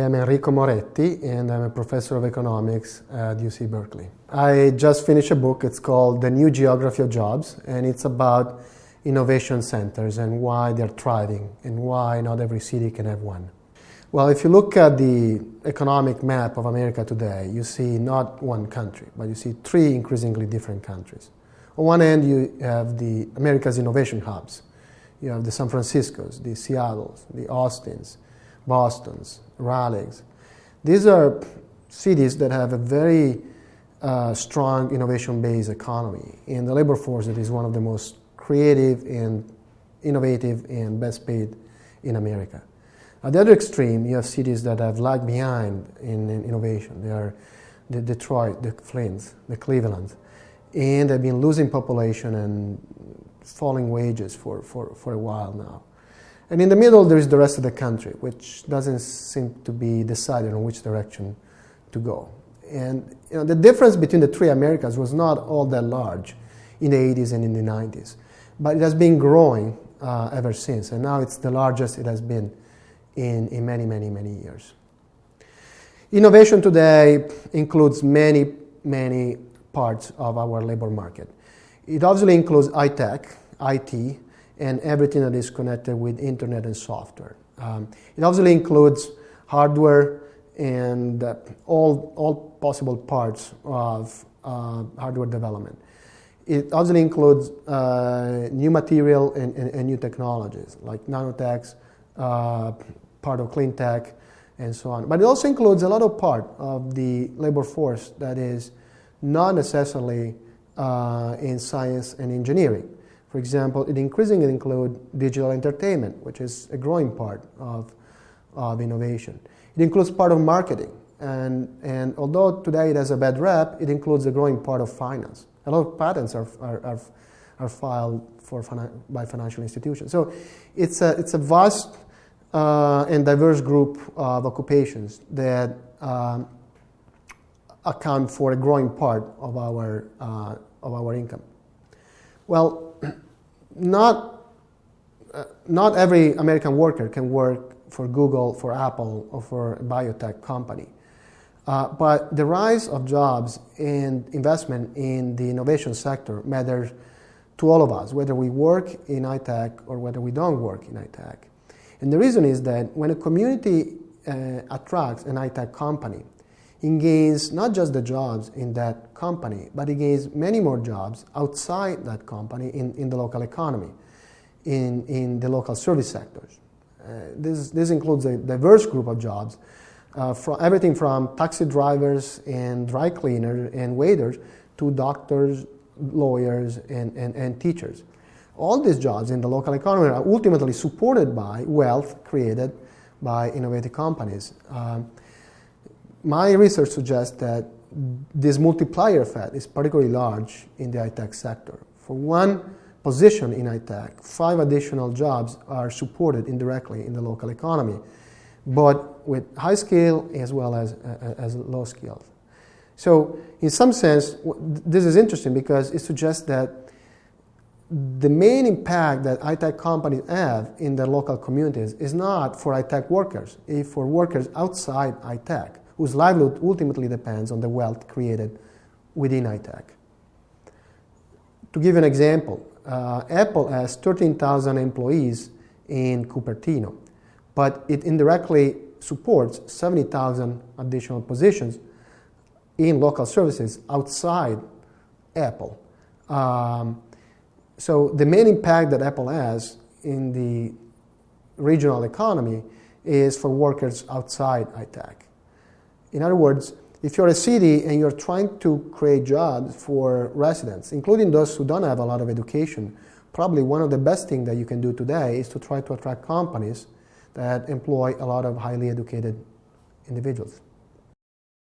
am Enrico Moretti, and I'm a professor of economics at UC Berkeley. I just finished a book. It's called The New Geography of Jobs, and it's about innovation centers and why they're thriving and why not every city can have one. Well, if you look at the economic map of America today, you see not one country, but you see three increasingly different countries. On one end, you have the America's innovation hubs. You have the San Franciscos, the Seattles, the Austins, Bostons, Raleighs. These are cities that have a very strong innovation-based economy, and the labor force that is one of the most creative and innovative and best paid in America. At the other extreme, you have cities that have lagged behind in innovation. They are the Detroit, the Flint, the Cleveland, and they've been losing population and falling wages for a while now. And in the middle, there is the rest of the country, which doesn't seem to be decided on which direction to go. And the difference between the three Americas was not all that large in the 80s and in the 90s, but it has been growing ever since, and now it's the largest it has been in many, many, many years. Innovation today includes many, many parts of our labor market. It obviously includes high-tech, IT, and everything that is connected with internet and software. It obviously includes hardware and all possible parts of hardware development. It obviously includes new material and new technologies like nanotechs, part of clean tech, and so on. But it also includes a lot of part of the labor force that is not necessarily in science and engineering. For example, it increasingly includes digital entertainment, which is a growing part of innovation. It includes part of marketing, and although today it has a bad rep, it includes a growing part of finance. A lot of patents are filed by financial institutions. So it's a vast and diverse group of occupations that account for a growing part of our income. Well, not every American worker can work for Google, for Apple, or for a biotech company. But the rise of jobs and investment in the innovation sector matters to all of us, whether we work in high tech or whether we don't work in high tech. And the reason is that when a community attracts an high tech company, it gains not just the jobs in that company, but it gains many more jobs outside that company in the local economy, in the local service sectors. This includes a diverse group of jobs, from everything from taxi drivers and dry cleaners and waiters to doctors, lawyers, and teachers. All these jobs in the local economy are ultimately supported by wealth created by innovative companies. My research suggests that this multiplier effect is particularly large in the high-tech sector. For one position in high-tech, 5 additional jobs are supported indirectly in the local economy, but with high skill as well as low skills. So in some sense, this is interesting because it suggests that the main impact that high-tech companies have in their local communities is not for high-tech workers, it's for workers outside high-tech, whose livelihood ultimately depends on the wealth created within high-tech. To give an example, Apple has 13,000 employees in Cupertino, but it indirectly supports 70,000 additional positions in local services outside Apple. So the main impact that Apple has in the regional economy is for workers outside high-tech. In other words, if you're a city and you're trying to create jobs for residents, including those who don't have a lot of education, probably one of the best things that you can do today is to try to attract companies that employ a lot of highly educated individuals.